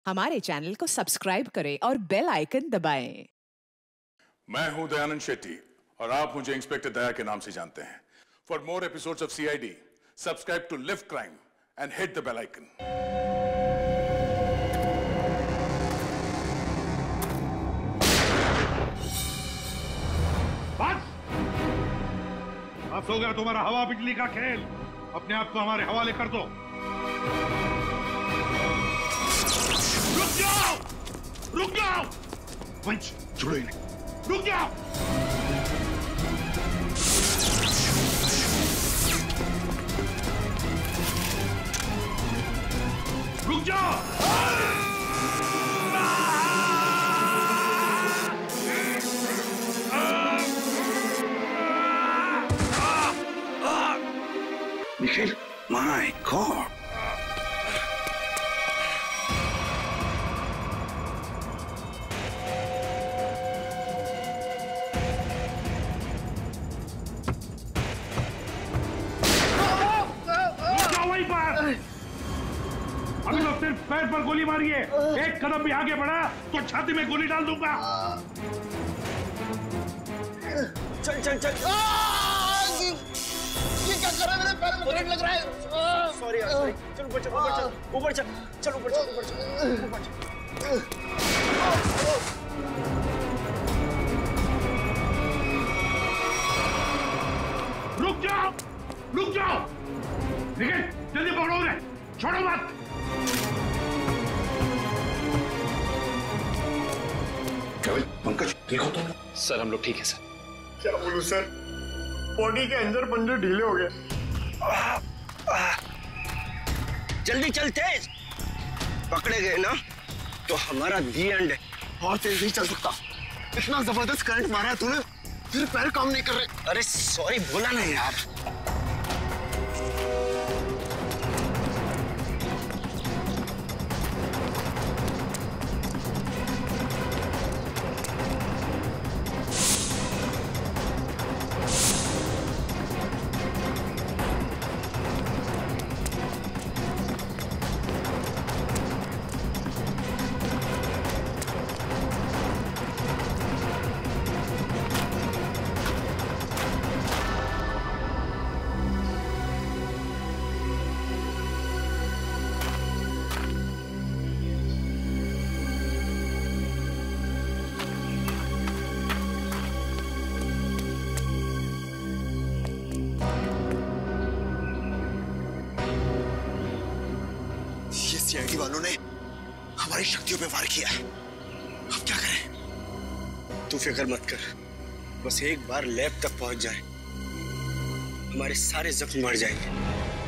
हमारे चैनल को सब्सक्राइब करें और बेल आइकन दबाएं। मैं हूं दयानंद शेट्टी और आप मुझे इंस्पेक्टर दया के नाम से जानते हैं। For more episodes of CID, subscribe to live crime and hit the bell icon. बस हो गया तुम्हारा हवा बिजली का खेल। अपने आप को हमारे हवाले कर दो। रुक जाओ, रुक जाओ। वंश छोड़ो इन्हें, रुक जाओ। रुक जाओ। Michael, my God. अभी तो सिर्फ पैर पर गोली मारी है। एक कदम भी आगे बढ़ा तो छाती में गोली डाल दूंगा। चल चल चल। ये क्या कर रहा है? मेरे पैर में करंट लग रहा है। सॉरी यार, सॉरी। चल ऊपर चल, ऊपर चल, ऊपर चल, चल ऊपर चल, ऊपर चल, ऊपर चल। रुक जाओ, रुक जाओ। निकल, जल्दी पकड़ो उन्हें, छोड़ो मत। पंकज ठीक हो तुम? सर हम लोग ठीक है सर। क्या बोलूं सर, बॉडी के अंदर पंजे ढीले हो गए। जल्दी चल, तेज। पकड़े गए ना तो हमारा दी एंड है। और तेज नहीं चल सकता। इतना जबरदस्त करंट मारा है तूने, फिर पैर काम नहीं कर रहे। अरे सॉरी बोला नहीं यार। CID वालों ने हमारी शक्तियों पे वार किया है। अब क्या करें? तू फिक्र मत कर, बस एक बार लैब तक पहुंच जाए, हमारे सारे जख्म मर जाएंगे।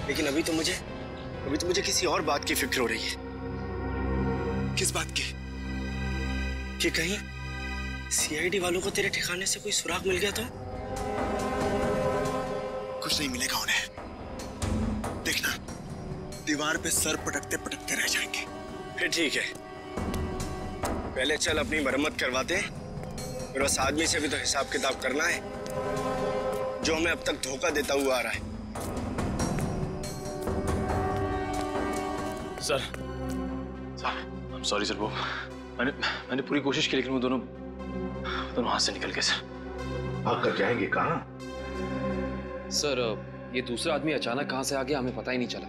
लेकिन अभी तो मुझे किसी और बात की फिक्र हो रही है। किस बात की? कि कहीं CID वालों को तेरे ठिकाने से कोई सुराग मिल गया तो? कुछ नहीं मिलेगा उन्हें। देखना, दीवार पे सर पटकते पटकते रह जाएंगे। फिर ठीक है, पहले चल अपनी मरम्मत करवाते हैं, फिर उस आदमी से भी तो हिसाब किताब करना है जो हमें अब तक धोखा देता हुआ आ रहा है। सर I'm sorry सर, वो मैंने पूरी कोशिश की लेकिन वो दोनों हाथ से निकल गए सर। भाग कर जाएंगे कहाँ? सर ये दूसरा आदमी अचानक कहाँ से आ गया हमें पता ही नहीं चला।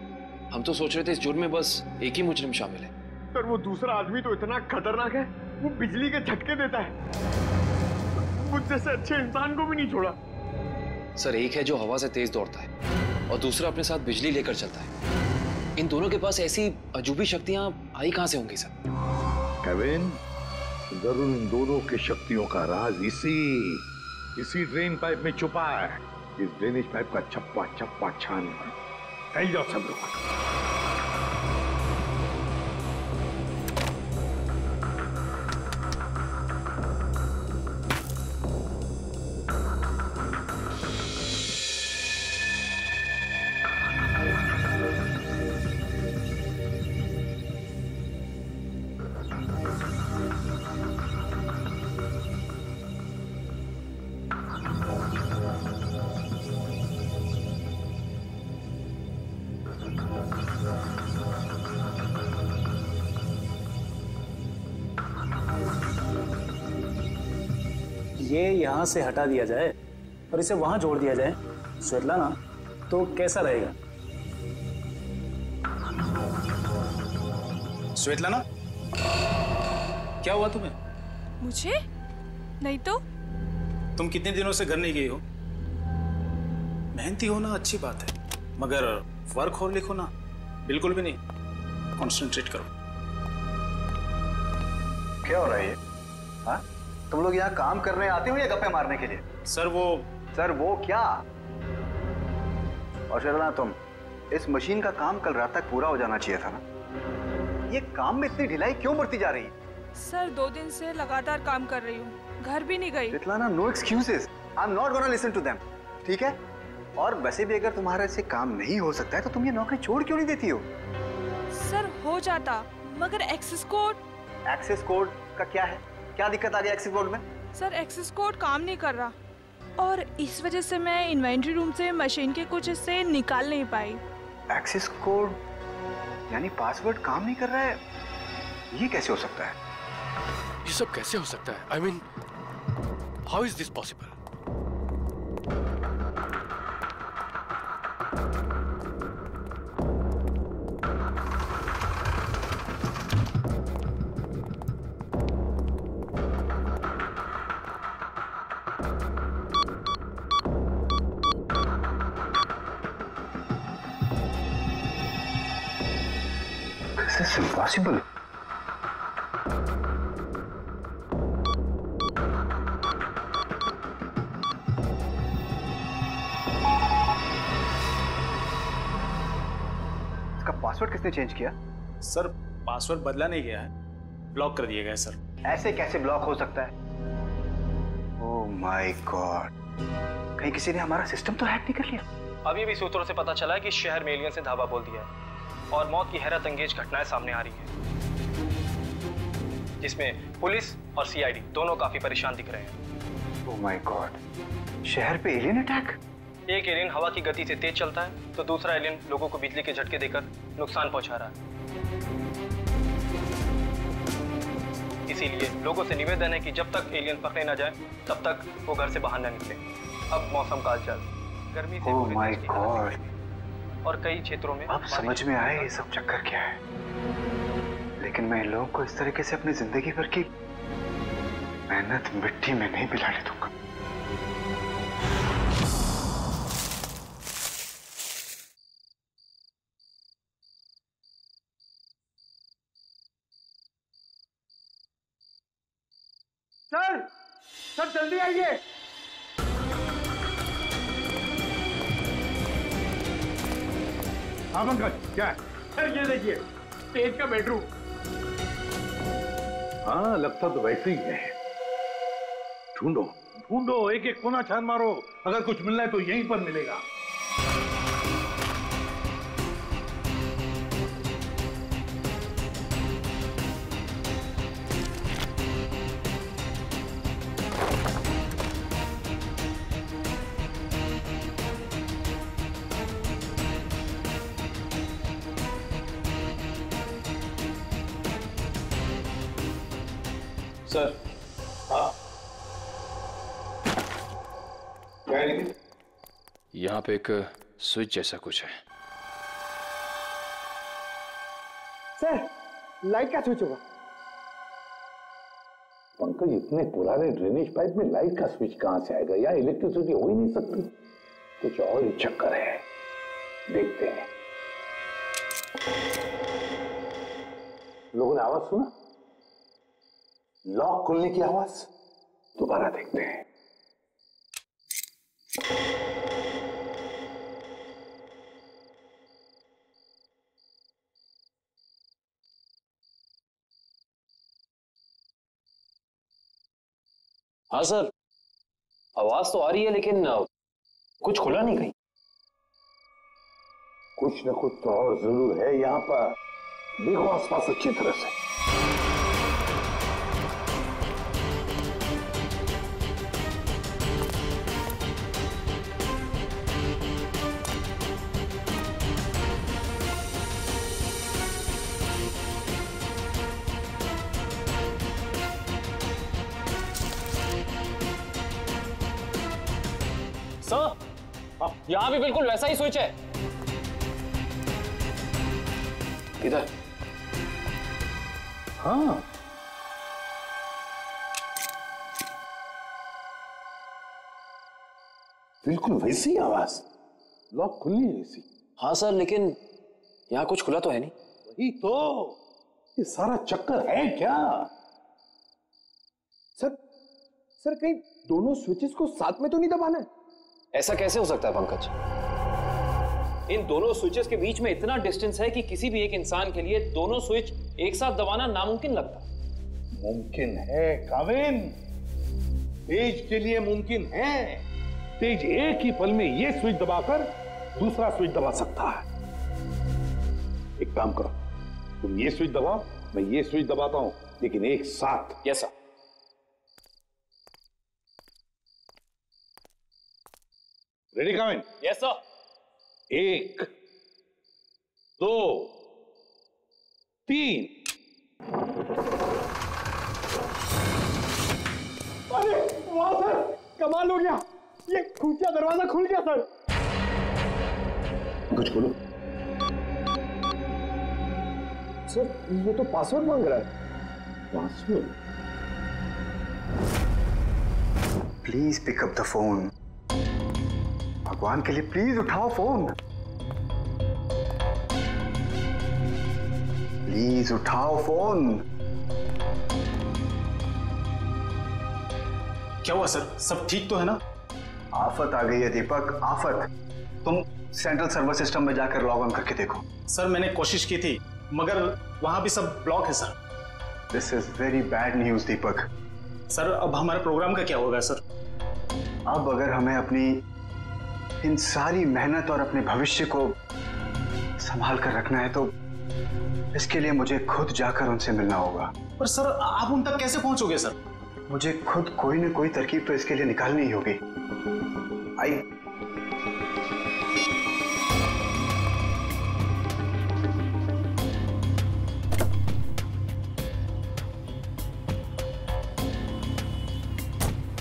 हम तो सोच रहे थे इस जुर्म में बस एक ही मुजरिम शामिल है। पर वो दूसरा आदमी तो इतना खतरनाक है, वो बिजली के झटके देता है। मुझ जैसे अच्छे इंसान को भी नहीं छोड़ा। सर एक है जो हवा से तेज दौड़ता है और दूसरा अपने साथ बिजली लेकर चलता है। इन दोनों के पास ऐसी अजूबी शक्तियां आई कहां से होंगी सर? केविन, जरूर इन दोनों की शक्तियों का राज इसी ड्रेन पाइप में छुपा है। इस ड्रेनेज पाइप का छप्पा छप्पा छान फैल जाओ सब लोग। ये यहाँ से हटा दिया जाए और इसे वहां जोड़ दिया जाए स्वेतलाना, तो कैसा रहेगा? स्वेतलाना, क्या हुआ तुम्हें? मुझे? नहीं तो। तुम कितने दिनों से घर नहीं गई हो? मेहनती होना अच्छी बात है, मगर वर्क और लिखो ना, बिल्कुल भी नहीं। कॉन्सेंट्रेट करो। क्या हो रहा है ये? हाँ? तुम लोग यहाँ काम करने आते हो या गप्पे मारने के लिए? सर वो क्या? और शर्मा, तुम इस मशीन का काम कल रात तक पूरा हो जाना चाहिए था ना। ये काम में इतनी ढिलाई क्यों बढ़ती जा रही है? सर 2 दिन से लगातार काम कर रही हूँ, घर भी नहीं गई। Svetlana, no excuses. I am not gonna listen to them, ठीक है? और वैसे भी अगर तुम्हारे से काम नहीं हो सकता है तो तुम ये नौकरी छोड़ क्यों नहीं देती हो? सर हो जाता, मगर एक्सेस कोड। एक्सेस कोड का क्या है? क्या दिक्कत आ गई एक्सेस कोड में? सर एक्सेस कोड काम नहीं कर रहा और इस वजह से मैं इन्वेंट्री रूम से मशीन के कुछ हिस्से निकाल नहीं पाई। एक्सेस कोड यानी पासवर्ड काम नहीं कर रहा है? ये कैसे हो सकता है? ये सब कैसे हो सकता है? I mean, how is this possible? This is impossible. Password किसने चेंज किया? सर पासवर्ड बदला नहीं गया है, ब्लॉक कर दिया गया है सर। ऐसे कैसे ब्लॉक हो सकता है? ओह माय गॉड, कहीं किसी ने हमारा सिस्टम तो हैक नहीं कर लिया? अभी भी सूत्रों से पता चला है कि शहर में एलियंस ने धावा बोल दिया है और मौत की हैरत अंगेज घटनाएं सामने आ रही हैं, जिसमें पुलिस और सीआईडी दोनों काफी परेशान दिख रहे हैं। ओह माय गॉड, शहर पे एलियन अटैक? एक एलियन हवा की गति से तेज चलता है तो दूसरा एलियन लोगों को बिजली के झटके देकर नुकसान पहुंचा रहा है। इसीलिए लोगों से निवेदन है कि जब तक एलियन पकड़े न जाए तब तक वो घर से बाहर न निकले। अब मौसम काल चल गर्मी से ओह माय गॉड, और कई क्षेत्रों में अब समझ में आया ये सब चक्कर क्या है। लेकिन मैं इन लोगों को इस तरीके से अपनी जिंदगी भर की मेहनत मिट्टी में नहीं मिलाने दूंगा। सर जल्दी आइए। हाँ पंकज, क्या है? सर ये देखिए, तेज का बेडरूम। हाँ, लगता तो वैसे ही है। ढूंढो ढूंढो, एक एक कोना छान मारो, अगर कुछ मिलना है तो यहीं पर मिलेगा। सर यहाँ पे एक स्विच जैसा कुछ है। सर लाइट का स्विच होगा। पंकज, इतने पुराने ड्रेनेज पाइप में लाइट का स्विच कहां से आएगा? या इलेक्ट्रिसिटी हो ही नहीं सकती। कुछ और ही चक्कर है, देखते हैं। लोगों ने आवाज सुना? लॉक खुलने की आवाज। दोबारा देखते हैं। हाँ सर, आवाज तो आ रही है लेकिन कुछ खुला नहीं कहीं। कुछ न कुछ तो और जरूर है यहाँ पर। देखो आसपास अच्छी तरह से। सर, यहाँ भी बिल्कुल वैसा ही स्विच है। इधर? हाँ, बिल्कुल वैसी आवाज, लॉक खुलनी है वैसी। हाँ सर, लेकिन यहाँ कुछ खुला तो है नहीं। वही तो, ये सारा चक्कर है क्या? सर कहीं दोनों स्विचेस को साथ में तो नहीं दबाना है? ऐसा कैसे हो सकता है पंकज? इन दोनों स्विचेस के बीच में इतना डिस्टेंस है कि किसी भी एक इंसान के लिए दोनों स्विच एक साथ दबाना नामुमकिन लगता है। मुमकिन है काविन, तेज के लिए मुमकिन है। तेज एक ही पल में ये स्विच दबाकर दूसरा स्विच दबा सकता है। एक काम करो, तुम ये स्विच दबाओ, मैं ये स्विच दबाता हूं, लेकिन एक साथ। Yes sir. Ready Kavin? Yes sir. 1 2 3। अरे वाह सर, कमाल हो गया, ये खुफिया दरवाजा खुल गया सर। कुछ खोलो। सर ये तो पासवर्ड मांग रहा है। Password? Please pick up the phone. भगवान के लिए प्लीज उठाओ फोन, प्लीज उठाओ फोन। क्या हुआ सर, सब ठीक तो है ना? आफत आ गई है दीपक, आफत। तुम सेंट्रल सर्वर सिस्टम में जाकर लॉग ऑन करके देखो। सर मैंने कोशिश की थी, मगर वहां भी सब ब्लॉक है sir. This is very bad news Deepak. Sir अब हमारे प्रोग्राम का क्या होगा सर? अब अगर हमें अपनी इन सारी मेहनत और अपने भविष्य को संभाल कर रखना है तो इसके लिए मुझे खुद जाकर उनसे मिलना होगा। पर सर आप उन तक कैसे पहुंचोगे सर? मुझे खुद कोई न कोई तरकीब तो इसके लिए निकालनी ही होगी। आई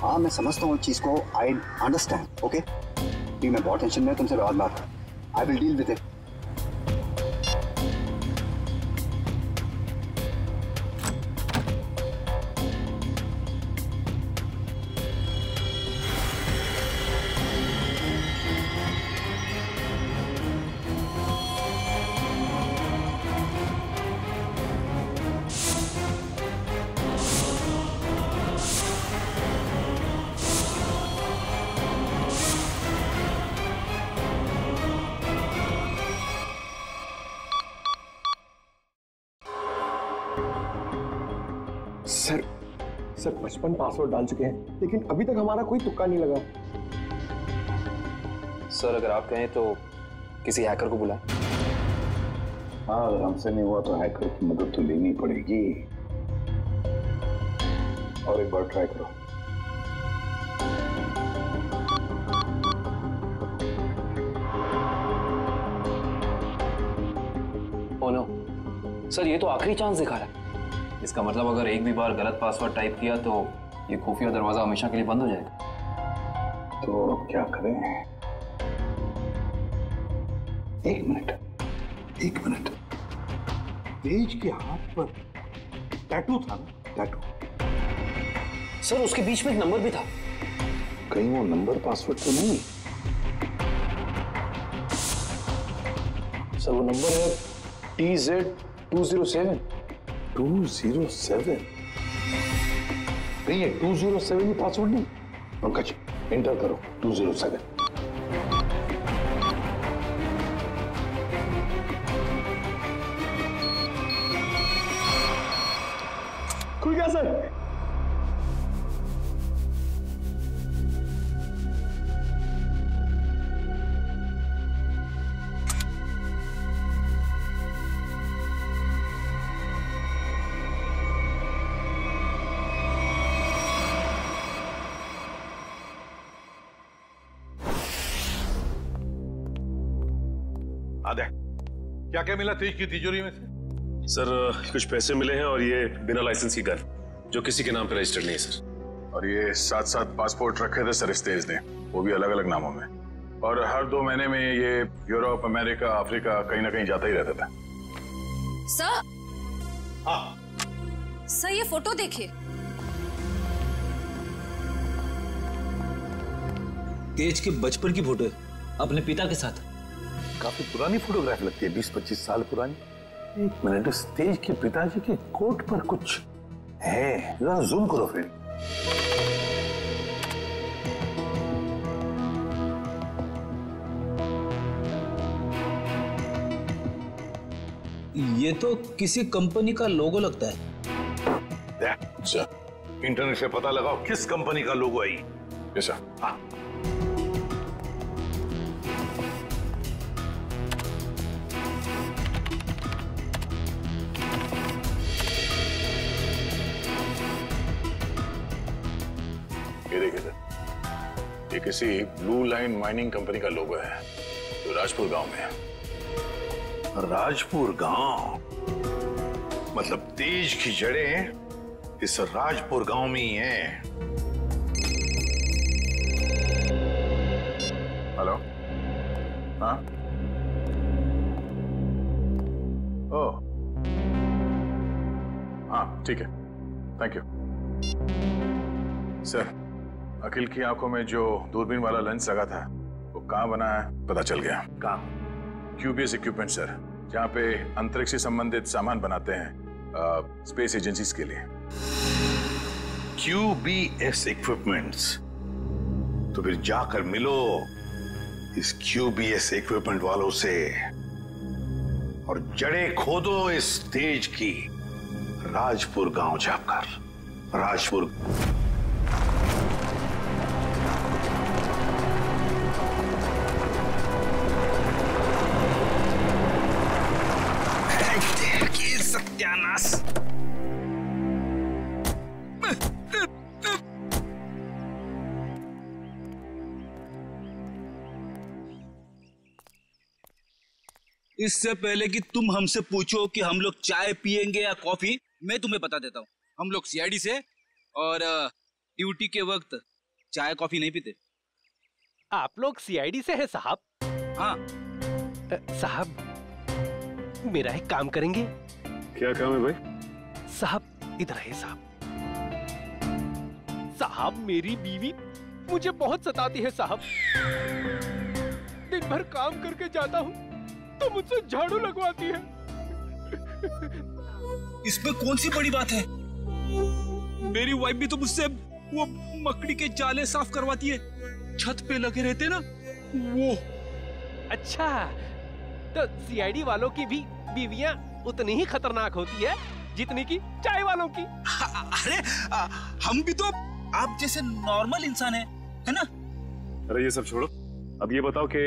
हाँ, मैं समझता हूँ इस चीज को। I understand. ओके, मैं बहुत टेंशन में, तुमसे बाद बात। I will deal with it. Sir 55 password डाल चुके हैं, लेकिन अभी तक हमारा कोई तुक्का नहीं लगा। सर अगर आप कहें तो किसी हैकर को बुलाएं। हाँ, अगर हमसे नहीं हुआ तो हैकर की मदद तो लेनी पड़ेगी। और एक बार ट्राई करो। ओह नो सर, ये तो आखिरी चांस दिखा रहा है। इसका मतलब अगर एक भी बार गलत पासवर्ड टाइप किया तो ये खुफिया दरवाजा हमेशा के लिए बंद हो जाएगा। तो अब क्या करें? एक मिनट। तेज के हाथ पर टैटू था ना? टैटू। सर उसके बीच में एक नंबर भी था। कहीं वो नंबर पासवर्ड तो नहीं? सर वो नंबर है TZ207। 207? नहीं है, 207 ही पासवर्ड नहीं। पंकज एंटर करो 207। खुल गया सर। आदे, क्या मिला तेज की तिजोरी में से? सर कुछ पैसे मिले हैं और ये बिना लाइसेंस की गन, जो किसी के नाम पे रजिस्टर्ड नहीं है सर। और ये साथ पासपोर्ट रखे थे सर इस तेज ने। वो भी अलग अलग नामों में। और हर 2 महीने में ये यूरोप, अमेरिका, अफ्रीका कहीं ना कहीं जाता ही रहता था। सर, हाँ सर ये फोटो देखिए। तेज के बचपन की फोटो है, अपने पिता के साथ। काफी पुरानी फोटोग्राफ लगती है, 20-25 साल पुरानी। एक मिनट, इस तेज के पिताजी के कोट पर कुछ है, जरा जूम करो फ्रेंड। ये तो किसी कंपनी का लोगो लगता है। अच्छा, इंटरनेट से पता लगाओ किस कंपनी का लोगो है ये। ऐसा? हाँ। ये देखिए सर, ये किसी ब्लू लाइन माइनिंग कंपनी का लोगो है जो राजपुर गांव में है। राजपुर गांव मतलब तेज की जड़ें इस राजपुर गांव में ही हैं। हेलो, हाँ, ओह, हाँ ठीक है, थैंक यू सर। अखिल की आंखों में जो दूरबीन वाला लेंस लगा था वो कहाँ बना है पता चल गया। कहाँ? QBS इक्विपमेंट सर, जहाँ पे अंतरिक्ष से संबंधित सामान बनाते हैं स्पेस एजेंसीज के लिए। QBS equipments? तो फिर जाकर मिलो इस QBS इक्विपमेंट वालों से और जड़ें खोदो इस तेज की राजपुर गांव जाकर। राजपुर सत्यानाश। इससे पहले कि तुम हमसे पूछो कि हम लोग चाय पियेंगे या कॉफी, मैं तुम्हें बता देता हूँ, हम लोग CID से और ड्यूटी के वक्त चाय कॉफी नहीं पीते। आप लोग CID से हैं साहब? हाँ साहब, मेरा एक काम करेंगे? क्या काम है भाई? साहब इधर है साहब। साहब मेरी बीवी मुझे बहुत सताती है साहब। दिन भर काम करके जाता हूँ तो मुझसे झाड़ू लगवाती है। इसमें कौन सी बड़ी बात है? मेरी वाइफ भी तो मुझसे वो मकड़ी के जाले साफ करवाती है, छत पे लगे रहते ना वो। अच्छा, तो CID वालों की भी बीवियां उतनी ही खतरनाक होती है जितनी की चाय वालों की। अरे हम भी तो आप जैसे नॉर्मल इंसान है ना? अरे ये सब छोड़ो, अब ये बताओ कि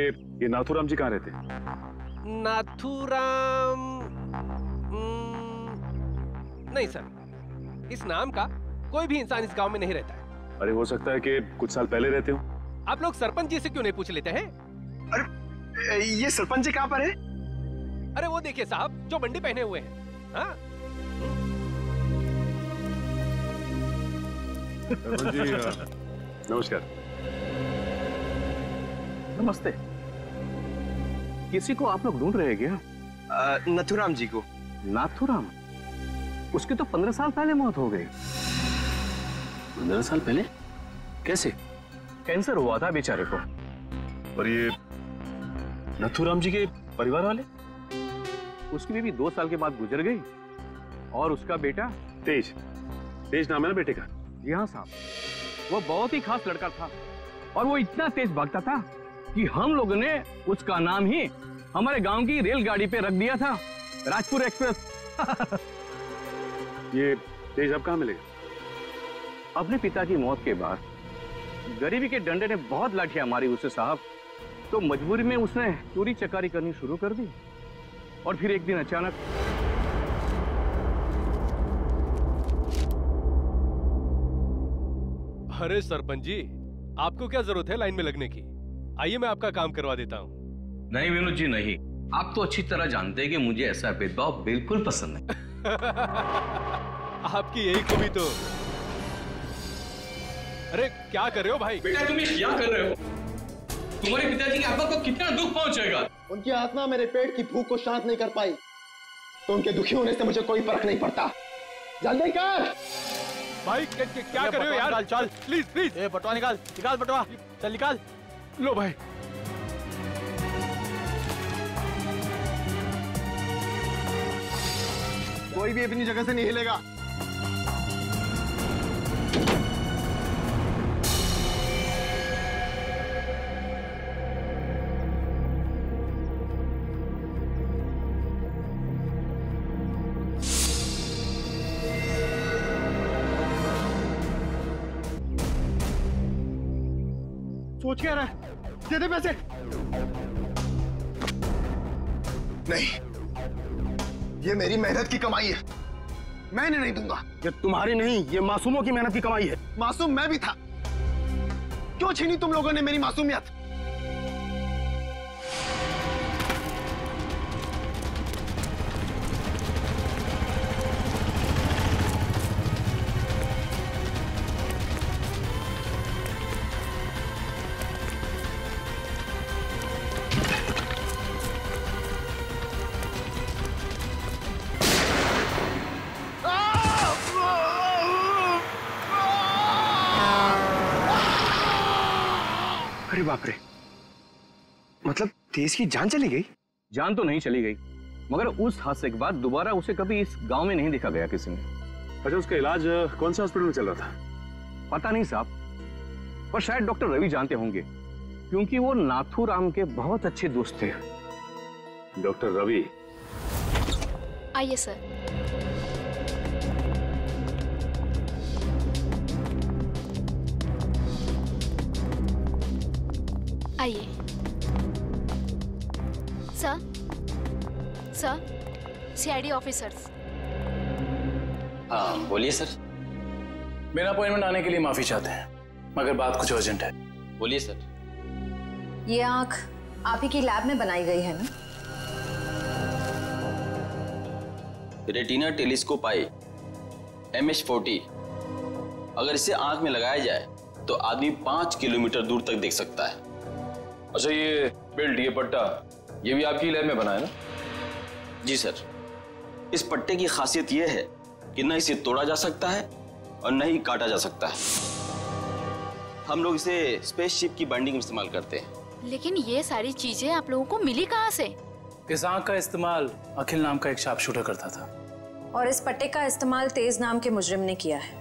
ये नाथूराम जी कहाँ रहते हैं? नाथूराम नहीं सर, इस नाम का कोई भी इंसान इस गांव में नहीं रहता है। अरे हो सकता है कि कुछ साल पहले रहते हो। आप लोग सरपंच जी से क्यों नहीं पूछ लेते हैं? अरे ये सरपंच जी कहाँ पर है? अरे वो देखिए साहब, जो बंडी पहने हुए हैं। हाँ? जी नमस्कार। नमस्ते। किसी को आप लोग ढूंढ रहे हैं क्या? नाथूराम जी को। नाथूराम? उसकी तो 15 साल पहले मौत हो गई। 15 साल पहले? कैसे? कैंसर हुआ था बेचारे को। और ये नाथूराम जी के परिवार वाले? उसकी बीवी 2 साल के बाद गुजर गई और उसका बेटा तेज। तेज नाम है ना बेटे का? जी हाँ साहब, वो बहुत ही खास लड़का था और वो इतना तेज भागता था कि हम लोगों ने उसका नाम ही हमारे गांव की रेलगाड़ी पे रख दिया था, राजपुर एक्सप्रेस। ये तेज अब कहाँ मिलेगा? अपने पिता की मौत के बाद गरीबी के डंडे ने बहुत लाठियां मारी उसे साहब, तो मजबूरी में उसने चोरी चकारी करनी शुरू कर दी। और फिर एक दिन अचानक अरे सरपंच जी, आपको क्या जरूरत है लाइन में लगने की? आइए मैं आपका काम करवा देता हूँ। नहीं विनोद जी नहीं, आप तो अच्छी तरह जानते हैं कि मुझे ऐसा भेदभाव बिल्कुल पसंद नहीं। आपकी यही खूबी तो अरे क्या कर रहे हो भाई? बेटा तुम ये क्या कर रहे हो? तुम्हारे पिताजी की आत्मा को कितना दुख पहुंचेगा? उनकी आत्मा मेरे पेट की भूख को शांत नहीं कर पाई, तो उनके दुखी होने से मुझे कोई फर्क नहीं पड़ता। जल्दी कर भाई, क्या कर रहे हो यार? चल प्लीज प्लीज। ए बटवा निकाल बटवा, चल निकाल। लो भाई। कोई भी अपनी जगह से नहीं हिलेगा। सोच क्या रहा है? दे दे पैसे। नहीं, ये मेरी मेहनत की कमाई है, मैं इन्हें नहीं दूंगा। ये तुम्हारी नहीं, ये मासूमों की मेहनत की कमाई है। मासूम मैं भी था, क्यों छीनी तुम लोगों ने मेरी मासूमियत? अरे बाप रे, मतलब तेज की जान चली गई? जान तो नहीं चली गई, मगर उस हादसे के बाद दोबारा उसे कभी इस गांव में नहीं देखा गया किसी ने। अच्छा, उसका इलाज कौन से हॉस्पिटल में चल रहा था? पता नहीं साहब, पर शायद डॉक्टर रवि जानते होंगे, क्योंकि वो नाथूराम के बहुत अच्छे दोस्त थे। डॉक्टर रवि? आइए सर। आइए सर। CID officers. हाँ बोलिए सर। मेरा अपॉइंटमेंट आने के लिए माफी चाहते हैं, मगर बात कुछ अर्जेंट है। बोलिए सर। ये आंख आप ही की लैब में बनाई गई है ना? रेटिना टेलीस्कोप आई MH40। अगर इसे आंख में लगाया जाए तो आदमी 5 किलोमीटर दूर तक देख सकता है। अच्छा, ये बेल्ट, ये पट्टा, ये भी आपकी लैब में बना है ना? जी सर। इस पट्टे की खासियत यह है कि न इसे तोड़ा जा सकता है और न ही काटा जा सकता है। हम लोग इसे स्पेसशिप की बाइंडिंग में इस्तेमाल करते हैं। लेकिन ये सारी चीजें आप लोगों को मिली कहाँ से? इस आंख का इस्तेमाल अखिल नाम का एक शार्प शूटर करता था, और इस पट्टे का इस्तेमाल तेज नाम के मुजरिम ने किया है,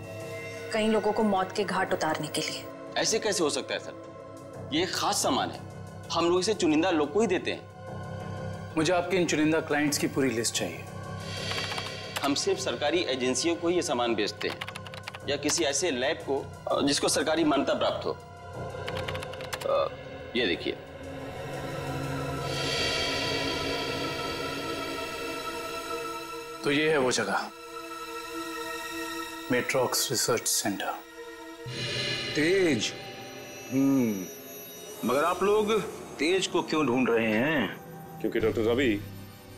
कई लोगों को मौत के घाट उतारने के लिए। ऐसे कैसे हो सकता है सर? ये एक खास सामान है, हम लोग इसे चुनिंदा लोग को ही देते हैं। मुझे आपके इन चुनिंदा क्लाइंट्स की पूरी लिस्ट चाहिए। हम सिर्फ सरकारी एजेंसियों को ही ये सामान बेचते हैं, या किसी ऐसे लैब को जिसको सरकारी मान्यता प्राप्त हो। ये देखिए, तो ये है वो जगह, मेट्रॉक्स रिसर्च सेंटर। तेज। मगर आप लोग तेज को क्यों ढूंढ रहे हैं? क्योंकि डॉक्टर रवि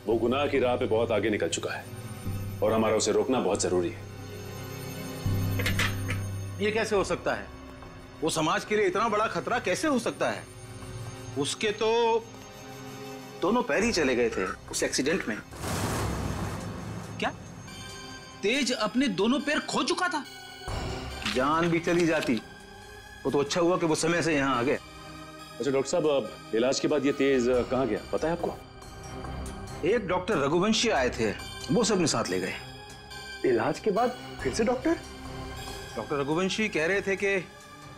वो गुनाह की राह पे बहुत आगे निकल चुका है और हमारा उसे रोकना बहुत जरूरी है। ये कैसे हो सकता है? वो समाज के लिए इतना बड़ा खतरा कैसे हो सकता है? उसके तो दोनों पैर ही चले गए थे उस एक्सीडेंट में। क्या तेज अपने दोनों पैर खो चुका था? जान भी चली जाती वो तो अच्छा हुआ कि वो समय से यहाँ आ गए। अच्छा डॉक्टर साहब, अब इलाज के बाद ये तेज कहाँ गया पता है आपको? एक डॉक्टर रघुवंशी आए थे, वो सबने साथ ले गए। इलाज के बाद फिर से डॉक्टर रघुवंशी कह रहे थे कि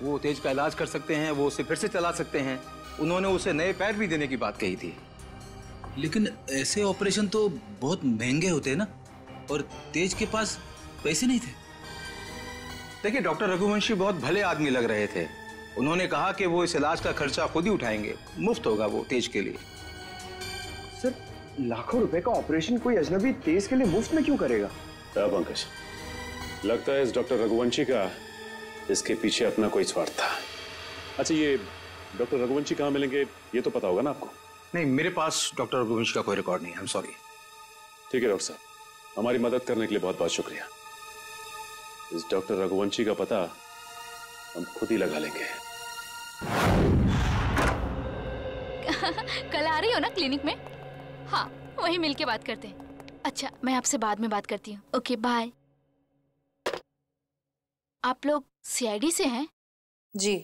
वो तेज का इलाज कर सकते हैं, वो उसे फिर से चला सकते हैं। उन्होंने उसे नए पैर भी देने की बात कही थी। लेकिन ऐसे ऑपरेशन तो बहुत महंगे होते हैं ना, और तेज के पास पैसे नहीं थे। देखिए, डॉक्टर रघुवंशी बहुत भले आदमी लग रहे थे। उन्होंने कहा कि वो इस इलाज का खर्चा खुद ही उठाएंगे, मुफ्त होगा वो तेज के लिए। सर, लाखों रुपए का ऑपरेशन कोई अजनबी तेज के लिए मुफ्त में क्यों करेगा? पंकज, लगता है इस डॉक्टर रघुवंशी का इसके पीछे अपना कोई स्वार्थ था। अच्छा, ये डॉक्टर रघुवंशी कहाँ मिलेंगे ये तो पता होगा ना आपको? नहीं, मेरे पास डॉक्टर रघुवंशी का कोई रिकॉर्ड नहीं है। I am sorry. ठीक है डॉक्टर साहब, हमारी मदद करने के लिए बहुत बहुत शुक्रिया। इस डॉक्टर रघुवंशी का पता हम खुद ही लगा लेंगे। कल आ रही हो ना क्लिनिक में? हाँ, वहीं मिलके बात करते हैं। अच्छा, मैं आपसे बाद में बात करती हूँ। Okay, bye. आप लोग सीआईडी से हैं? जी,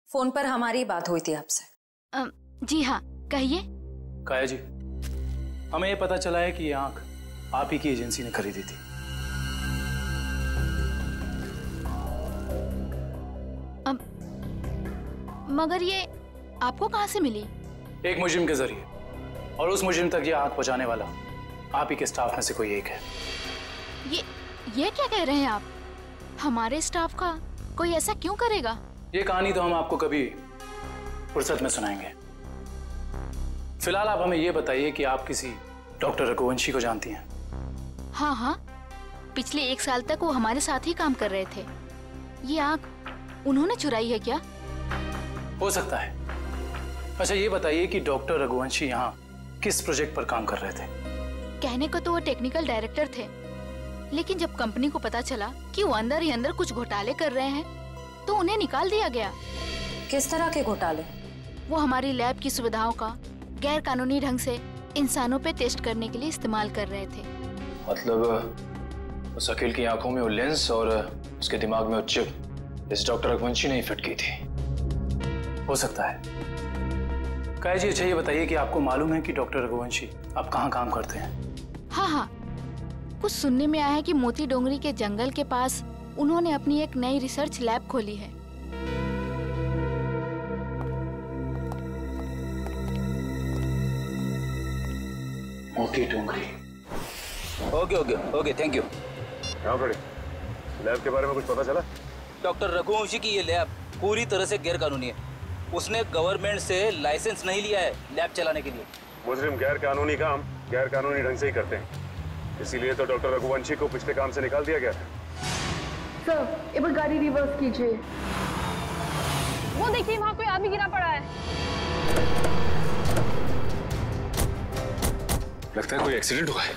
फोन पर हमारी बात हुई थी आपसे। जी हाँ, कहिए। काया जी, हमें ये पता चला है कि ये आंख आप ही की एजेंसी ने खरीदी थी। मगर ये आपको कहाँ से मिली? एक मुजरिम के जरिए, और उस मुजरिम तक ये आंख पहुंचाने वाला आप ही के स्टाफ में से कोई एक है। ये क्या कह रहे हैं आप? हमारे स्टाफ का कोई ऐसा क्यों करेगा? ये कहानी तो हम आपको कभी फुर्सत में सुनाएंगे। फिलहाल आप हमें ये बताइए कि आप किसी डॉक्टर रघुवंशी को जानती हैं? हाँ हाँ, पिछले 1 साल तक वो हमारे साथ ही काम कर रहे थे। ये आंख उन्होंने चुराई है क्या? हो सकता है। अच्छा, ये बताइए कि डॉक्टर रघुवंशी यहाँ किस प्रोजेक्ट पर काम कर रहे थे? कहने को तो वो टेक्निकल डायरेक्टर थे, लेकिन जब कंपनी को पता चला कि वो अंदर ही अंदर कुछ घोटाले कर रहे हैं, तो उन्हें निकाल दिया गया। किस तरह के घोटाले? वो हमारी लैब की सुविधाओं का गैर कानूनी ढंग से इंसानों पे टेस्ट करने के लिए इस्तेमाल कर रहे थे। मतलब उस अकील की आंखों में वो लेंस और उसके दिमाग में वो चिप इस डॉक्टर रघुवंशी ने ही फिट की थी। हो सकता है। काया जी, अच्छा ये बताइए कि आपको मालूम है कि डॉक्टर रघुवंशी आप कहाँ काम करते हैं? हाँ हाँ, कुछ सुनने में आया है कि मोती डोंगरी के जंगल के पास उन्होंने अपनी एक नई रिसर्च लैब खोली है। Moti Dongri. Okay okay okay, thank you. हाँ बड़े, लैब के बारे में कुछ पता चला? डॉक्टर रघुवंशी की ये लैब पूरी तरह से गैर कानूनी है। उसने गवर्नमेंट से लाइसेंस नहीं लिया है लैब चलाने के लिए। मुजरिम गैर कानूनी काम गैर कानूनी ढंग से ही करते हैं, इसीलिए तो डॉक्टर रघुवंशी को पिछले काम से निकाल दिया गया था। सर, एक बार गाड़ी रिवर्स कीजिए। वो देखिए, वहाँ कोई आदमी गिरा पड़ा है। लगता है कोई एक्सीडेंट हुआ है।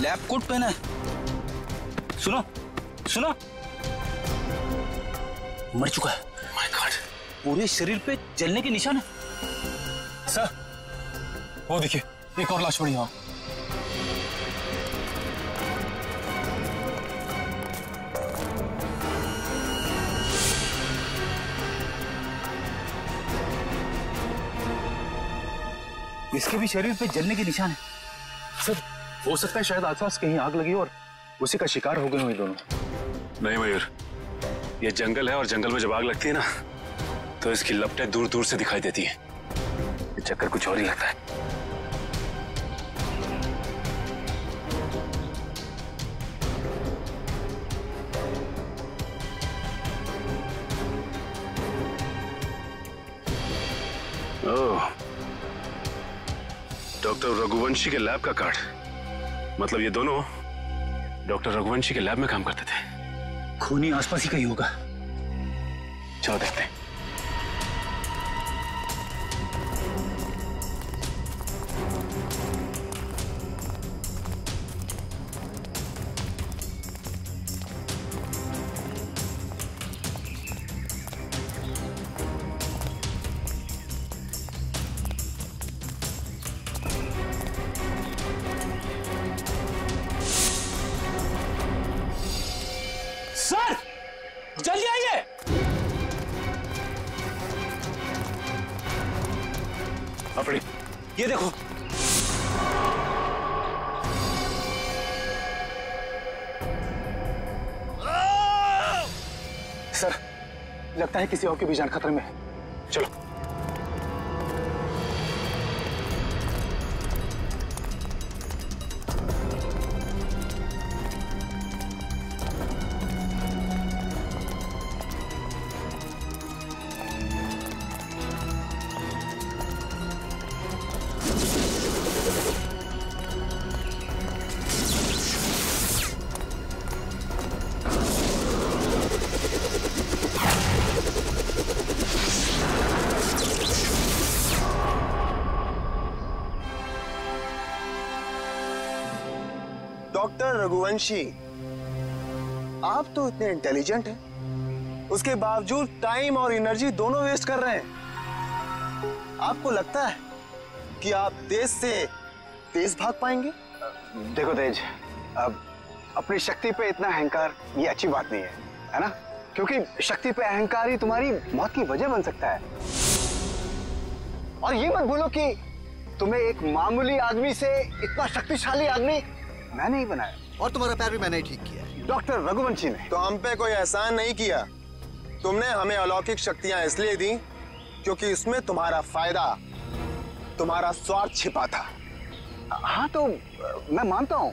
लैब कोट पहना है। सुनो सुनो, मर चुका है। माय गॉड, पूरे शरीर पे जलने के निशान है। सर, वो देखिए, एक और लाश पड़ी वहां। इसके भी शरीर पे जलने के निशान है। सर, हो सकता है शायद आसपास कहीं आग लगी और उसी का शिकार हो गए हुए दोनों। नहीं मयूर, ये जंगल है और जंगल में जब आग लगती है ना, तो इसकी लपटें दूर दूर से दिखाई देती हैं। ये चक्कर कुछ और ही लगता है। ओह, डॉक्टर रघुवंशी के लैब का कार्ड। मतलब ये दोनों डॉक्टर रघुवंशी के लैब में काम करते थे। खूनी आसपास ही कहीं होगा। चलो देखते हैं। सर, जल्दी आइए। अपनी ये देखो। सर, लगता है किसी और की भी जान खतरे में है। चलो। डॉक्टर रघुवंशी, आप तो इतने इंटेलिजेंट हैं, उसके बावजूद टाइम और एनर्जी दोनों वेस्ट कर रहे हैं। आपको लगता है कि आप तेज से तेज भाग पाएंगे? देखो तेज, अब अपनी शक्ति पे इतना अहंकार ये अच्छी बात नहीं है ना? क्योंकि शक्ति पे अहंकार ही तुम्हारी मौत की वजह बन सकता है। और ये मत भूलो कि तुम्हें एक मामूली आदमी से इतना शक्तिशाली आदमी मैंने ही बनाया, और तुम्हारा पैर भी मैंने ही ठीक किया, डॉक्टर रघुवंशी ने। तो हम पे कोई एहसान नहीं किया, तुमने हमें अलौकिक शक्तियां इसलिए दी क्योंकि इसमें तुम्हारा फायदा, तुम्हारा स्वार्थ छिपा था। हाँ तो मैं मानता हूँ,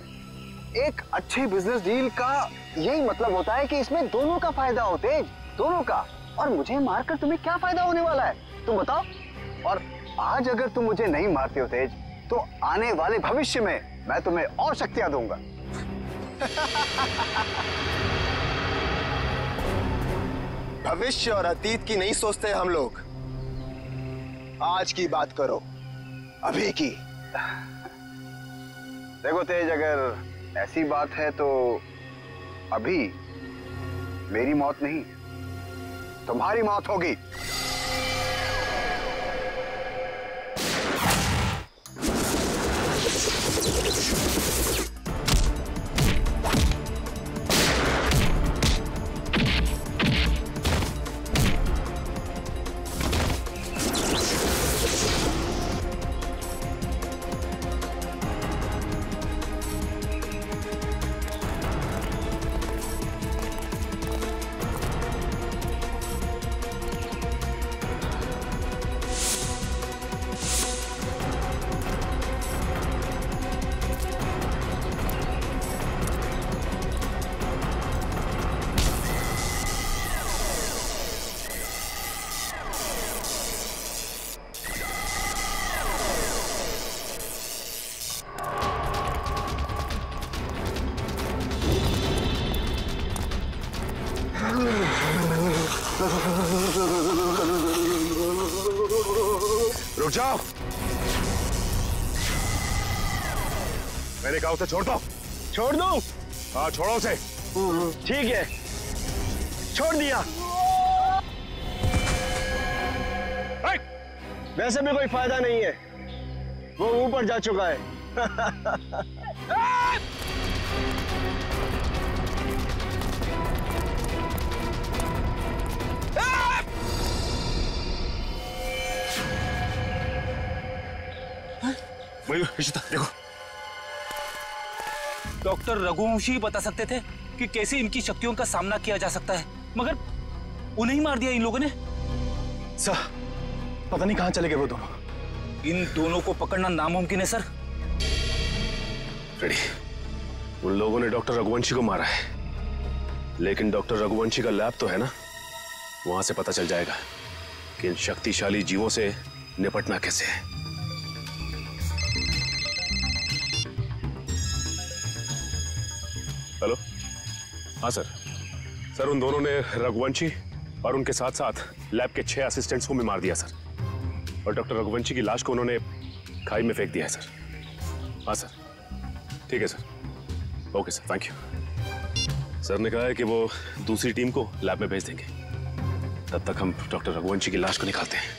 एक अच्छे बिजनेस डील का यही मतलब होता है कि इसमें दोनों का फायदा हो तेज, दोनों का। और मुझे मारकर तुम्हें क्या फायदा होने वाला है, तुम बताओ? और आज अगर तुम मुझे नहीं मारते हो तेज, तो आने वाले भविष्य में मैं तुम्हें और शक्तियां दूंगा। भविष्य और अतीत की नहीं सोचते हम लोग, आज की बात करो, अभी की। देखो तेज, अगर ऐसी बात है तो अभी मेरी मौत नहीं, तुम्हारी मौत होगी। रुक जाओ, मैंने कहा उसे छोड़ दो। छोड़ दो? हाँ छोड़ो उसे। ठीक है, छोड़ दिया। वैसे भी कोई फायदा नहीं है, वो ऊपर जा चुका है। देखो, डॉक्टर रघुवंशी बता सकते थे कि कैसे इनकी शक्तियों का सामना किया जा सकता है, मगर उन्हें ही मार दिया इन लोगों ने। सर, पता नहीं कहां चले गए वो दोनों। इन दोनों को पकड़ना नामुमकिन है सर। रेडी, उन लोगों ने डॉक्टर रघुवंशी को मारा है, लेकिन डॉक्टर रघुवंशी का लैब तो है ना, वहां से पता चल जाएगा कि इन शक्तिशाली जीवों से निपटना कैसे है। हेलो, हाँ सर। सर, उन दोनों ने रघुवंशी और उनके साथ साथ लैब के 6 असिस्टेंट्स को भी मार दिया सर, और डॉक्टर रघुवंशी की लाश को उन्होंने खाई में फेंक दिया है सर। हाँ सर, ठीक है sir. Okay sir, thank you. Sir ने कहा है कि वो दूसरी टीम को लैब में भेज देंगे, तब तक हम डॉक्टर रघुवंशी की लाश को निकालते हैं।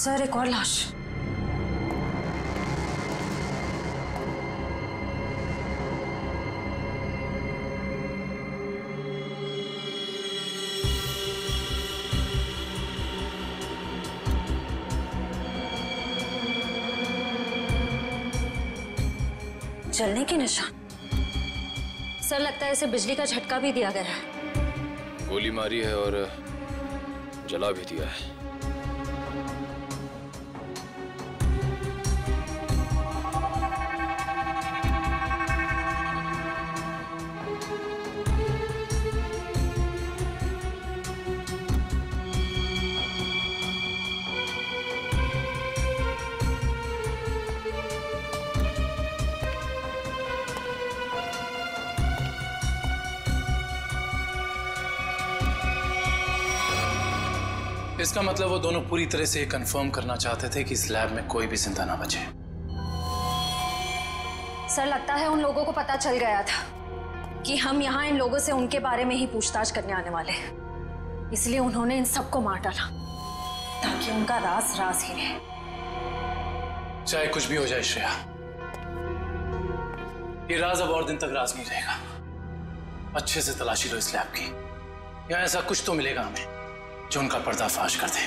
सर, एक और लाश। जलने के निशान। सर लगता है इसे बिजली का झटका भी दिया गया है। गोली मारी है और जला भी दिया है। इसका मतलब वो दोनों पूरी तरह से कंफर्म करना चाहते थे कि इस लैब में कोई भी जिंदा ना बचे। सर लगता है उन लोगों को पता चल गया था कि हम यहाँ इन लोगों से उनके बारे में ही पूछताछ करने आने वाले हैं, इसलिए उन्होंने इन सबको मार डाला ताकि उनका राज राज ही रहे। चाहे कुछ भी हो जाए श्रेया, ये राज अब और दिन तक राज नहीं रहेगा। अच्छे से तलाशी लो इस लैब की, यहाँ ऐसा कुछ तो मिलेगा हमें जो उनका पर्दाफाश कर दे।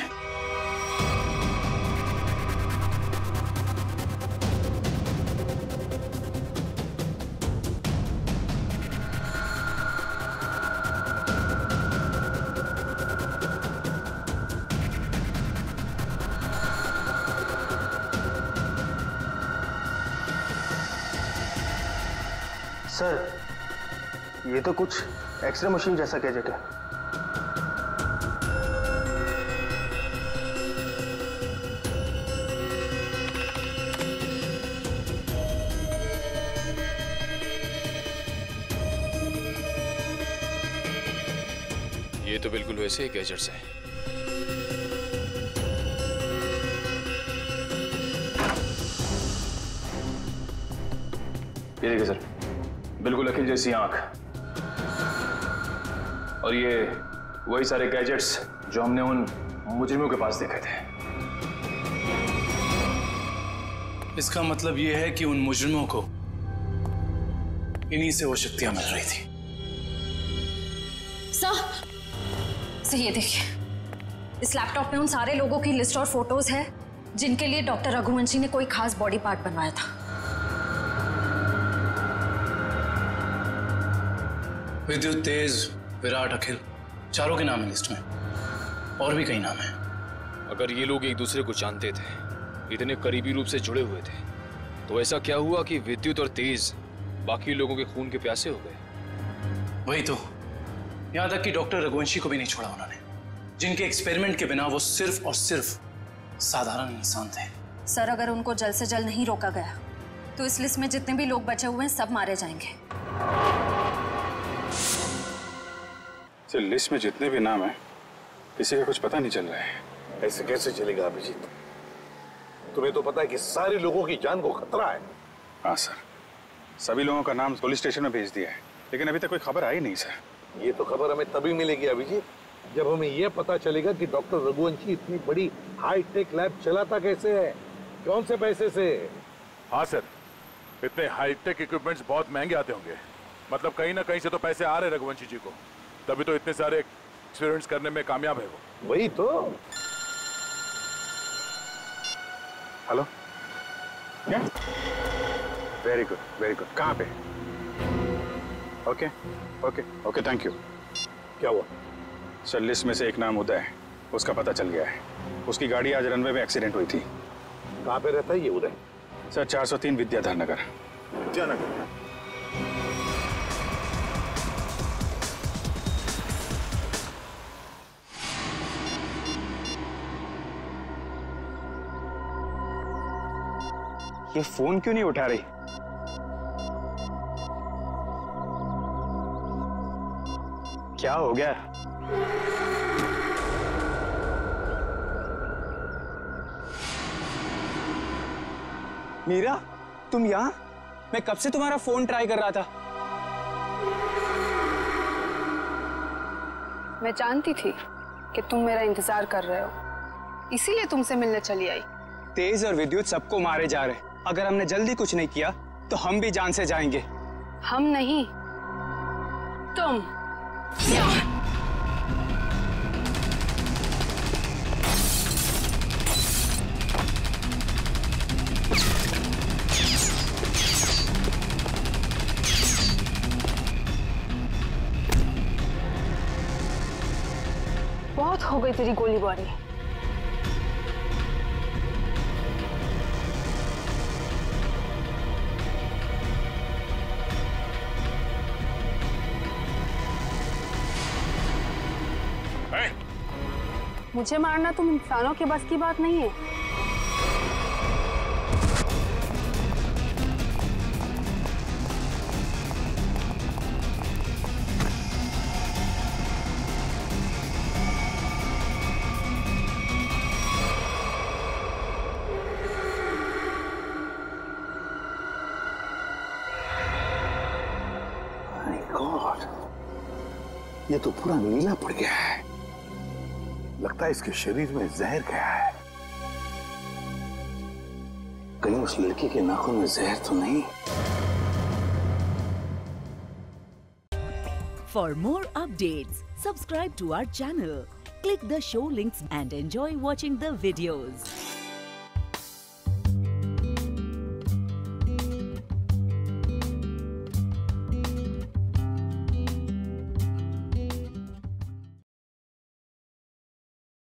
सर, ये तो कुछ एक्सरे मशीन जैसा गैजेट है। ये तो बिल्कुल वैसे ही गैजेट्स हैं। ये देखिए सर, बिल्कुल अखिल जैसी आंख, और ये वही सारे गैजेट्स जो हमने उन मुजरिमों के पास देखे थे। इसका मतलब ये है कि उन मुजरिमों को इन्हीं से वो शक्तियां मिल रही थी। सर ये देखिए, इस लैपटॉप में उन सारे लोगों की लिस्ट और फोटोज है जिनके लिए डॉक्टर रघुवंशी ने कोई खास बॉडी पार्ट बनवाया था। विद्युत, तेज, विराट, अखिल, चारों के नाम है लिस्ट में, और भी कई नाम हैं। अगर ये लोग एक दूसरे को जानते थे, इतने करीबी रूप से जुड़े हुए थे, तो ऐसा क्या हुआ कि विद्युत और तेज बाकी लोगों के खून के प्यासे हो गए? वही तो, यहां तक कि डॉक्टर रघुवंशी को भी नहीं छोड़ा उन्होंने, जिनके एक्सपेरिमेंट के बिना वो सिर्फ और सिर्फ साधारण इंसान थे। सर अगर उनको जल्द से जल्द नहीं रोका गया तो इस लिस्ट में जितने भी लोग बचे हुए हैं सब मारे जाएंगे। सर, लिस्ट में जितने भी नाम हैं, किसी का कुछ पता नहीं चल रहा है। ऐसे कैसे चलेगा अभिजीत? तुम्हें तो पता है कि सारे लोगों की जान को खतरा है। हाँ सर, सभी लोगों का नाम पुलिस स्टेशन में भेज दिया है, लेकिन अभी तक कोई खबर आई नहीं सर। ये तो खबर हमें तभी मिलेगी अभिजीत जब हमें यह पता चलेगा कि डॉक्टर रघुवंशी इतनी बड़ी हाईटेक लैब चलाता कैसे है, कौन से पैसे से। हाँ सर, इतने हाईटेक इक्विपमेंट्स बहुत महंगे आते होंगे, मतलब कहीं ना कहीं से तो पैसे आ रहे रघुवंशी जी को, तभी तो इतने सारे एक्सपेरिमेंट्स करने में कामयाब है वो। वही तो। हेलो, क्या? Very good, very good. कहाँ पे? Okay okay okay, thank you. क्या हुआ? सर, लिस्ट में से एक नाम उदय है, उसका पता चल गया है। उसकी गाड़ी आज रनवे में एक्सीडेंट हुई थी। कहाँ पे रहता है ये उदय? सर, 403 विद्याधर नगर। विद्यानगर। ये फोन क्यों नहीं उठा रही? क्या हो गया? मीरा, तुम यहाँ? मैं कब से तुम्हारा फोन ट्राई कर रहा था। मैं जानती थी कि तुम मेरा इंतजार कर रहे हो, इसीलिए तुमसे मिलने चली आई। तेज और विद्युत सबको मारे जा रहे, अगर हमने जल्दी कुछ नहीं किया तो हम भी जान से जाएंगे। हम नहीं, तुम। हो गई तेरी गोलीबारी। मुझे मारना तुम इंसानों के बस की बात नहीं है। ये तो पूरा नीला पड़ गया है। लगता है इसके शरीर में जहर गया है। कहीं उस लड़की के नाखून में जहर तो नहीं? For more updates, subscribe to our channel, click the show links and enjoy watching the videos.